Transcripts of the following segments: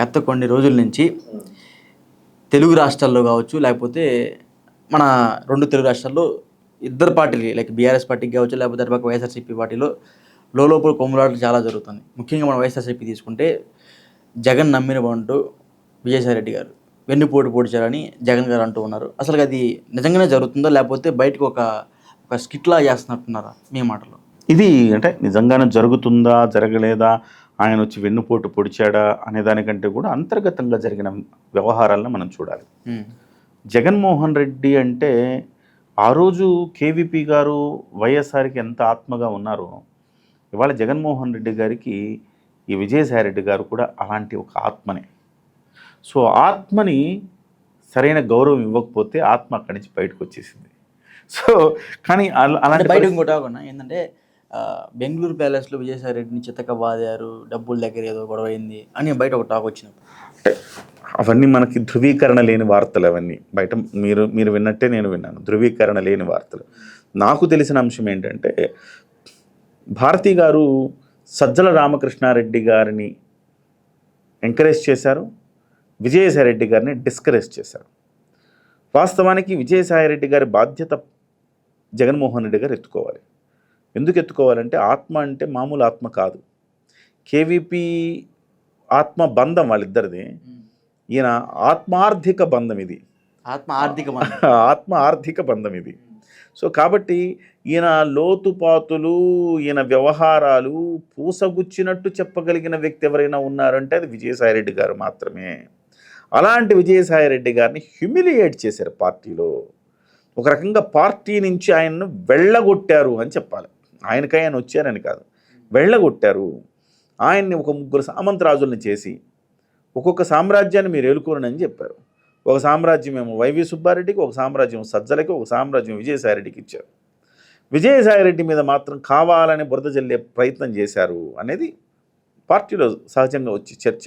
గత కొన్ని రోజుల నుంచి తెలుగు రాష్ట్రాల్లో కావచ్చు, లేకపోతే మన 2 తెలుగు రాష్ట్రాల్లో ఇద్దరు పార్టీలు లైక్ బీఆర్ఎస్ పార్టీకి కావచ్చు, లేకపోతే అటుపక్క వైఎస్ఆర్సీపీ పార్టీలో లోపల కొమ్ములాటలు చాలా జరుగుతుంది. ముఖ్యంగా మన వైఎస్ఆర్సీపీ తీసుకుంటే జగన్ నమ్మిన బంటు విజయసాయిరెడ్డి గారు వెన్నుపోటు పొడిచారని జగన్ గారు అంటూ ఉన్నారు. అసలు అది నిజంగానే జరుగుతుందో లేకపోతే బయటకు ఒక స్కిట్లా చేస్తున్నట్టున్నారా మీ మాటలో? ఇది అంటే నిజంగానే జరుగుతుందా జరగలేదా, ఆయన వచ్చి వెన్నుపోటు పొడిచాడా అనే దానికంటే కూడా అంతర్గతంగా జరిగిన వ్యవహారాలను మనం చూడాలి. జగన్మోహన్ రెడ్డి అంటే ఆ రోజు కేవీపీ గారు వైఎస్ఆర్కి ఎంత ఆత్మగా ఉన్నారో, ఇవాళ జగన్మోహన్ రెడ్డి గారికి ఈ విజయసాయిరెడ్డి గారు కూడా అలాంటి ఒక ఆత్మనే. సో ఆత్మని సరైన గౌరవం ఇవ్వకపోతే ఆత్మ అక్కడి నుంచి బయటకు వచ్చేసింది. సో కానీ అలాంటి బయట ఇంకోటి ఏంటంటే బెంగళూరు ప్యాలెస్లో విజయసాయిరెడ్డిని చితక బాదారు, డబ్బుల దగ్గర ఏదో గొడవ అయింది అని బయట ఒక టాక్ వచ్చినప్పుడు, అంటే అవన్నీ మనకి ధృవీకరణ లేని వార్తలు. అవన్నీ బయట మీరు విన్నట్టే నేను విన్నాను, ధృవీకరణ లేని వార్తలు. నాకు తెలిసిన అంశం ఏంటంటే భారతి గారు సజ్జల రామకృష్ణారెడ్డి గారిని ఎంకరేజ్ చేశారు, విజయసాయిరెడ్డి గారిని డిస్కరేజ్ చేశారు. వాస్తవానికి విజయసాయిరెడ్డి గారి బాధ్యత జగన్మోహన్ రెడ్డి గారు ఎత్తుకోవాలి. ఎందుకు ఎత్తుకోవాలంటే ఆత్మ అంటే మామూలు ఆత్మ కాదు. కేవీపీ ఆత్మ బంధం వాళ్ళిద్దరిది, ఈయన ఆత్మార్థిక బంధం ఇది, ఆత్మ ఆర్థిక బంధం ఇది. సో కాబట్టి ఈయన లోతుపాతులు, ఈయన వ్యవహారాలు పూసగుచ్చినట్టు చెప్పగలిగిన వ్యక్తి ఎవరైనా ఉన్నారంటే అది విజయసాయిరెడ్డి గారు మాత్రమే. అలాంటి విజయసాయిరెడ్డి గారిని హ్యూమిలియేట్ చేశారు పార్టీలో. ఒక రకంగా పార్టీ నుంచి ఆయన్ను వెళ్ళగొట్టారు అని చెప్పాలి. ఆయనకై ఆయన వచ్చారని కాదు, వెళ్ళగొట్టారు. ఆయన్ని ఒక 3 సామంతరాజుల్ని చేసి ఒక్కొక్క సామ్రాజ్యాన్ని మీరు ఏలుకోరని చెప్పారు. ఒక సామ్రాజ్యం ఏమో వైవి సుబ్బారెడ్డికి, ఒక సామ్రాజ్యం సజ్జలకి, ఒక సామ్రాజ్యం విజయసాయిరెడ్డికి ఇచ్చారు. విజయసాయిరెడ్డి మీద మాత్రం కావాలని బురద జల్లే ప్రయత్నం చేశారు అనేది పార్టీలో సహజంగా వచ్చి చర్చ.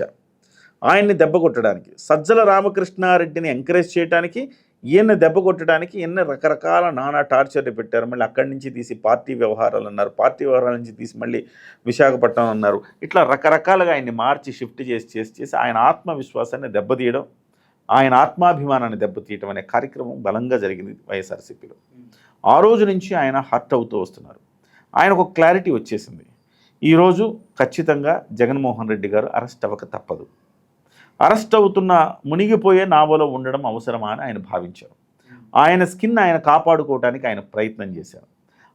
ఆయన్ని దెబ్బ కొట్టడానికి, సజ్జల రామకృష్ణారెడ్డిని ఎంకరేజ్ చేయడానికి, ఈయన్ని దెబ్బ కొట్టడానికి ఎన్ని రకరకాల నానా టార్చర్లు పెట్టారు. మళ్ళీ అక్కడి నుంచి తీసి పార్టీ వ్యవహారాలు అన్నారు, పార్టీ వ్యవహారాల నుంచి తీసి మళ్ళీ విశాఖపట్నం అన్నారు. ఇట్లా రకరకాలుగా ఆయన్ని మార్చి షిఫ్ట్ చేసి ఆయన ఆత్మవిశ్వాసాన్ని దెబ్బతీయడం, ఆయన ఆత్మాభిమానాన్ని దెబ్బతీయటం అనే కార్యక్రమం బలంగా జరిగింది వైఎస్ఆర్సీపీలో. ఆ రోజు నుంచి ఆయన హర్ట్ అవుతూ వస్తున్నారు. ఆయనకు ఒక క్లారిటీ వచ్చేసింది, ఈరోజు ఖచ్చితంగా జగన్మోహన్ రెడ్డి గారు అరెస్ట్ అవ్వక తప్పదు. అరెస్ట్ అవుతున్న మునిగిపోయే నావలో ఉండడం అవసరమా అని ఆయన భావించారు. ఆయన స్కిన్ ఆయన కాపాడుకోవడానికి ఆయన ప్రయత్నం చేశారు.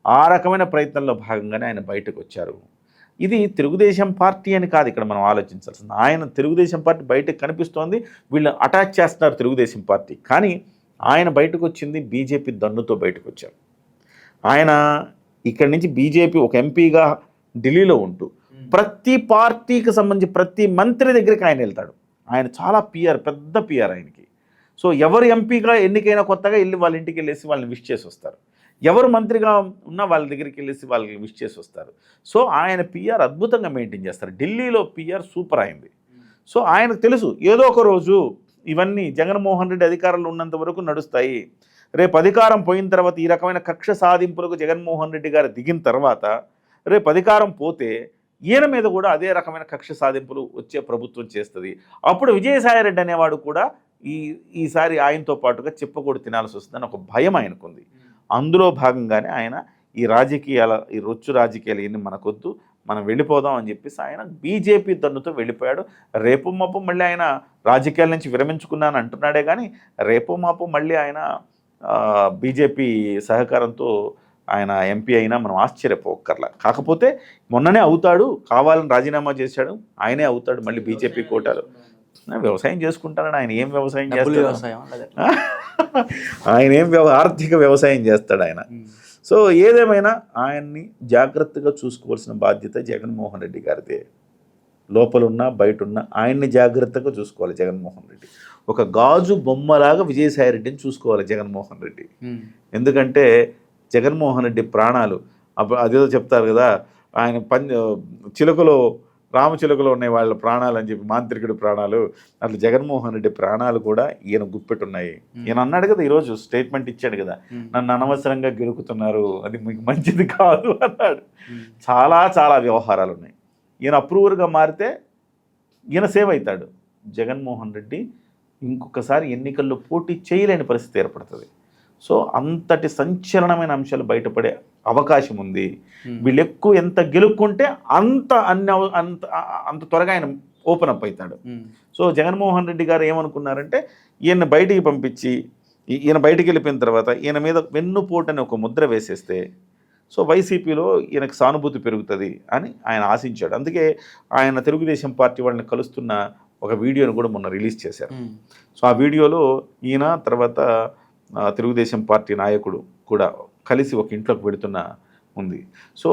ఆ రకమైన ప్రయత్నంలో భాగంగానే ఆయన బయటకు వచ్చారు. ఇది తెలుగుదేశం పార్టీ అని కాదు ఇక్కడ మనం ఆలోచించాల్సింది. ఆయన తెలుగుదేశం పార్టీ బయటకు కనిపిస్తోంది, వీళ్ళు అటాచ్ చేస్తున్నారు తెలుగుదేశం పార్టీ. కానీ ఆయన బయటకు వచ్చింది బీజేపీ దన్నుతో బయటకు వచ్చారు. ఆయన ఇక్కడి నుంచి బీజేపీ ఒక ఎంపీగా ఢిల్లీలో ఉంటూ ప్రతి పార్టీకి సంబంధించి ప్రతి మంత్రి దగ్గరికి ఆయన వెళ్తాడు. ఆయన చాలా పిఆర్, పెద్ద పిఆర్ ఆయనకి. సో ఎవరు ఎంపీగా ఎన్నికైనా కొత్తగా వెళ్ళి వాళ్ళ ఇంటికి వెళ్ళేసి వాళ్ళని విష్ చేసి వస్తారు. ఎవరు మంత్రిగా ఉన్నా వాళ్ళ దగ్గరికి వెళ్ళేసి వాళ్ళకి విష్ చేసి వస్తారు. సో ఆయన పిఆర్ అద్భుతంగా మెయింటైన్ చేస్తారు. ఢిల్లీలో పిఆర్ సూపర్ అయింది. సో ఆయనకు తెలుసు ఏదో ఒక రోజు ఇవన్నీ జగన్మోహన్ రెడ్డి అధికారంలో ఉన్నంత వరకు నడుస్తాయి. రేపు అధికారం పోయిన తర్వాత ఈ రకమైన కక్ష సాధింపులకు జగన్మోహన్ రెడ్డి గారు దిగిన తర్వాత రేపు అధికారం పోతే ఈయన మీద కూడా అదే రకమైన కక్ష సాధింపులు వచ్చే ప్రభుత్వం చేస్తుంది. అప్పుడు విజయసాయిరెడ్డి అనేవాడు కూడా ఈసారి ఆయనతో పాటుగా చెప్పకూడదు తినాల్సి వస్తుందని ఒక భయం ఆయనకుంది. అందులో భాగంగానే ఆయన ఈ రొచ్చు రాజకీయాలు ఇవన్నీ మనకొద్దు, మనం వెళ్ళిపోదాం అని చెప్పేసి ఆయన బీజేపీ దన్నుతో వెళ్ళిపోయాడు. రేపు మాపు మళ్ళీ ఆయన రాజకీయాల నుంచి విరమించుకున్నాను అంటున్నాడే కానీ రేపు మాపు మళ్ళీ ఆయన బీజేపీ సహకారంతో ఆయన ఎంపీ అయినా మనం ఆశ్చర్యపోకర్లా. కాకపోతే మొన్ననే అవుతాడు, కావాలని రాజీనామా చేశాడు, ఆయనే అవుతాడు మళ్ళీ బీజేపీ కోటాలు. వ్యవసాయం చేసుకుంటానని ఆయన ఏం వ్యవసాయం చేస్తాడు, ఆయన ఏం ఆర్థిక వ్యవసాయం చేస్తాడు ఆయన. సో ఏదేమైనా ఆయన్ని జాగ్రత్తగా చూసుకోవాల్సిన బాధ్యత జగన్మోహన్ రెడ్డి గారిదే. లోపలున్నా బయటున్నా ఆయన్ని జాగ్రత్తగా చూసుకోవాలి జగన్మోహన్ రెడ్డి. ఒక గాజు బొమ్మలాగా విజయసాయిరెడ్డిని చూసుకోవాలి జగన్మోహన్ రెడ్డి. ఎందుకంటే జగన్మోహన్ రెడ్డి ప్రాణాలు అదేదో చెప్తారు కదా, ఆయన చిలుకలో రామచిలుకలో ఉన్నాయి వాళ్ళ ప్రాణాలు అని చెప్పి, మాంత్రికుడి ప్రాణాలు, అట్లా జగన్మోహన్ రెడ్డి ప్రాణాలు కూడా ఈయన గుప్పెట్టున్నాయి. ఈయన అన్నాడు కదా, ఈరోజు స్టేట్మెంట్ ఇచ్చాడు కదా, నన్ను అనవసరంగా గెలుకుతున్నారు, అది మీకు మంచిది కాదు అన్నాడు. చాలా చాలా వ్యవహారాలు ఉన్నాయి. ఈయన అప్రూవర్గా మారితే ఈయన సేవ్ అవుతాడు, జగన్మోహన్ రెడ్డి ఇంకొకసారి ఎన్నికల్లో పోటీ చేయలేని పరిస్థితి ఏర్పడుతుంది. సో అంతటి సంచలనమైన అంశాలు బయటపడే అవకాశం ఉంది. వీళ్ళు ఎక్కువ ఎంత గెలుక్కుంటే అంత అంత త్వరగా ఆయన ఓపెన్ అప్ అవుతాడు. సో జగన్మోహన్ రెడ్డి గారు ఏమనుకున్నారంటే ఈయన బయటికి పంపించి ఈయన బయటికి వెళ్ళిపోయిన తర్వాత ఈయన మీద వెన్నుపోటు అని ఒక ముద్ర వేసేస్తే సో వైసీపీలో ఈయనకు సానుభూతి పెరుగుతుంది అని ఆయన ఆశించాడు. అందుకే ఆయన తెలుగుదేశం పార్టీ వాళ్ళని కలుస్తున్న ఒక వీడియోను కూడా మొన్న రిలీజ్ చేశారు. సో ఆ వీడియోలో ఈయన తర్వాత తెలుగుదేశం పార్టీ నాయకుడు కూడా కలిసి ఒక ఇంట్లోకి వెళుతున్న ఉంది. సో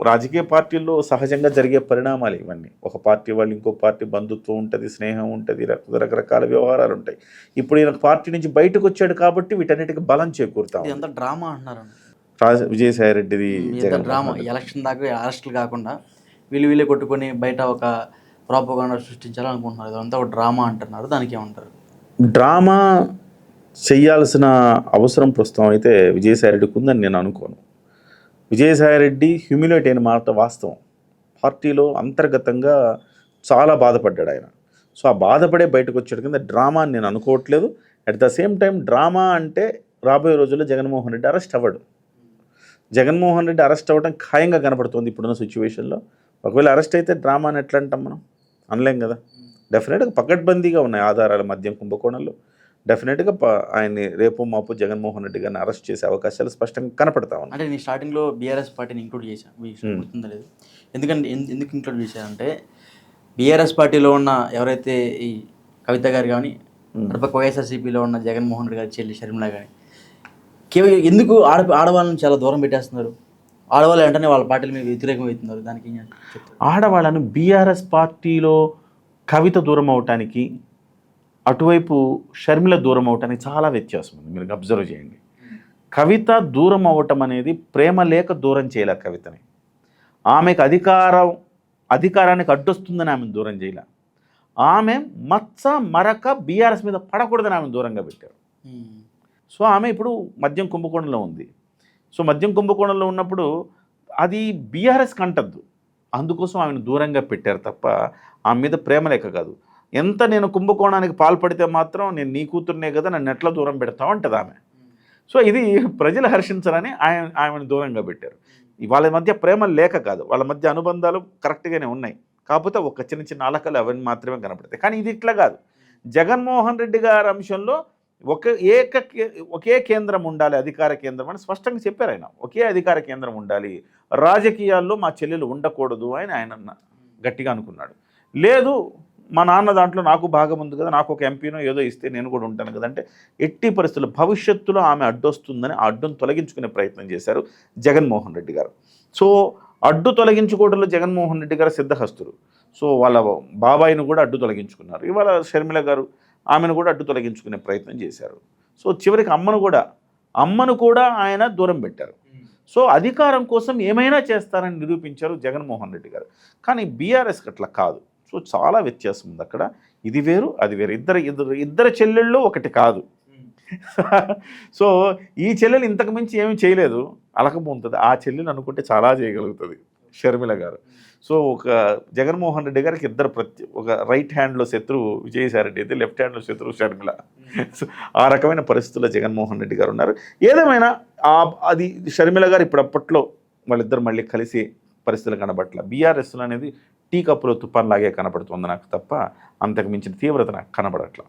రాజకీయ పార్టీల్లో సహజంగా జరిగే పరిణామాలు ఇవన్నీ. ఒక పార్టీ వాళ్ళు ఇంకో పార్టీ బంధుత్వం ఉంటుంది, స్నేహం ఉంటుంది, రకరకాల వ్యవహారాలు ఉంటాయి. ఇప్పుడు ఈయన పార్టీ నుంచి బయటకు వచ్చాడు కాబట్టి వీటన్నిటికీ బలం చేకూరుతాం. ఎంత డ్రామా అంటున్నారు విజయసాయి రెడ్డిది డ్రామా. ఎలక్షన్ దాకా అరెస్టులు కాకుండా వీళ్ళే కొట్టుకొని బయట ఒక ప్రాపగాండా సృష్టించాలనుకుంటున్నారు. ఇదంతా ఒక డ్రామా అంటున్నారు. దానికి ఏమంటారు? డ్రామా చెయ్యాల్సిన అవసరం ప్రస్తుతం అయితే విజయసాయి రెడ్డికి ఉందని నేను అనుకోను. విజయసాయి రెడ్డి హ్యూమిలేట్ అయిన మాట వాస్తవం. పార్టీలో అంతర్గతంగా చాలా బాధపడ్డాడు ఆయన. సో ఆ బాధపడే బయటకు వచ్చాడు కింద డ్రామా అని నేను అనుకోవట్లేదు. At the same time drama అంటే రాబోయే రోజుల్లో జగన్మోహన్ రెడ్డి అరెస్ట్ అవ్వడు. జగన్మోహన్ రెడ్డి అరెస్ట్ అవ్వడం ఖాయంగా కనపడుతుంది ఇప్పుడున్న సిచ్యువేషన్లో. ఒకవేళ అరెస్ట్ అయితే డ్రామా అని ఎట్లా అంటాం మనం? అనలేం కదా. డెఫినెట్గా పకడ్బందీగా ఉన్నాయి ఆధారాలు మద్యం కుంభకోణంలో. డెఫినెట్గా ఆయన్ని రేపు మాపు జగన్మోహన్ రెడ్డి గారిని అరెస్ట్ చేసే అవకాశాలు స్పష్టంగా కనపడతా ఉన్నాయి. అంటే నేను స్టార్టింగ్లో బీఆర్ఎస్ పార్టీని ఇంక్లూడ్ చేశాను, గుర్తుందా లేదు? ఎందుకు ఇంక్లూడ్ చేశానంటే బీఆర్ఎస్ పార్టీలో ఉన్న ఎవరైతే ఈ కవిత గారు కానీ మరొక వైఎస్ఆర్సీపీలో ఉన్న జగన్మోహన్ రెడ్డి గారి చెల్లి షర్మిల కానీ కేవలం ఎందుకు ఆడవాళ్ళని చాలా దూరం పెట్టేస్తున్నారు? ఆడవాళ్ళు వెంటనే వాళ్ళ పార్టీల మీద వ్యతిరేకం అవుతున్నారు. దానికి ఏం చెప్తారు? ఆడవాళ్ళను బీఆర్ఎస్ పార్టీలో కవిత దూరం అవటానికి, అటువైపు షర్మిల దూరం అవటానికి చాలా వ్యత్యాసం ఉంది. మీరు అబ్జర్వ్ చేయండి. కవిత దూరం అవ్వటం అనేది ప్రేమ లేక దూరం చేయలే కవితని. ఆమెకు అధికారానికి అడ్డొస్తుందని ఆమెను దూరం చేయలే. ఆమె మచ్చ మరక బీఆర్ఎస్ మీద పడకూడదని ఆమెను దూరంగా పెట్టారు. సో ఆమె ఇప్పుడు మద్యం కుంభకోణంలో ఉంది. సో మద్యం కుంభకోణంలో ఉన్నప్పుడు అది బీఆర్ఎస్కి అంటద్దు, అందుకోసం ఆమెను దూరంగా పెట్టారు తప్ప ఆమె మీద ప్రేమ లేక కాదు. ఎంత నేను కుంభకోణానికి పాల్పడితే మాత్రం నేను నీ కూతురునే కదా, నన్ను ఎట్లా దూరం పెడతావు అంటది ఆమె. సో ఇది ప్రజలు హర్షించరని ఆమెను దూరంగా పెట్టారు. వాళ్ళ మధ్య ప్రేమ లేక కాదు, వాళ్ళ మధ్య అనుబంధాలు కరెక్ట్గానే ఉన్నాయి. కాకపోతే ఒక చిన్న చిన్న అలకలు అవన్నీ మాత్రమే కనపడతాయి. కానీ ఇది ఇట్లా కాదు. జగన్మోహన్ రెడ్డి గారి అంశంలో ఒకే కేంద్రం ఉండాలి, అధికార కేంద్రం అని స్పష్టంగా చెప్పారు ఆయన. ఒకే అధికార కేంద్రం ఉండాలి, రాజకీయాల్లో మా చెల్లెలు ఉండకూడదు అని ఆయన గట్టిగా అనుకున్నాడు. లేదు మా నాన్న దాంట్లో నాకు భాగం ఉంది కదా, నాకు ఒక ఎంపీనో ఏదో ఇస్తే నేను కూడా ఉంటాను కదా అంటే ఎట్టి పరిస్థితుల్లో భవిష్యత్తులో ఆమె అడ్డొస్తుందని ఆ అడ్డును తొలగించుకునే ప్రయత్నం చేశారు జగన్మోహన్ రెడ్డి గారు. సో అడ్డు తొలగించుకోవడంలో జగన్మోహన్ రెడ్డి గారు సిద్ధహస్తులు. సో వాళ్ళ బాబాయిని కూడా అడ్డు తొలగించుకున్నారు. ఇవాళ షర్మిల గారు ఆమెను కూడా అడ్డు తొలగించుకునే ప్రయత్నం చేశారు. సో చివరికి అమ్మను కూడా ఆయన దూరం పెట్టారు. సో అధికారం కోసం ఏమైనా చేస్తారని నిరూపించారు జగన్మోహన్ రెడ్డి గారు. కానీ బీఆర్ఎస్కి అట్లా కాదు. సో చాలా వ్యత్యాసం ఉంది అక్కడ. ఇది వేరు అది వేరు. ఇద్దరు చెల్లెళ్ళు ఒకటి కాదు. సో ఈ చెల్లెలు ఇంతకు మించి ఏమీ చేయలేదు, అలకపోతుంది. ఆ చెల్లెలు అనుకుంటే చాలా చేయగలుగుతుంది షర్మిల గారు. సో ఒక జగన్మోహన్ రెడ్డి గారికి ఒక రైట్ హ్యాండ్లో శత్రువు విజయసాయి రెడ్డి అయితే లెఫ్ట్ హ్యాండ్లో శత్రువు షర్మిల. సో ఆ రకమైన పరిస్థితుల్లో జగన్మోహన్ రెడ్డి గారు ఉన్నారు. ఏదేమైనా అది షర్మిల గారు ఇప్పుడు అప్పట్లో వాళ్ళిద్దరు మళ్ళీ కలిసి పరిస్థితులు కనబట్ల. బీఆర్ఎస్లో అనేది టీ కప్పులో తుఫాన్ లాగే కనబడుతుంది నాకు తప్ప అంతకు మించిన తీవ్రత నాకు కనబడట్ల.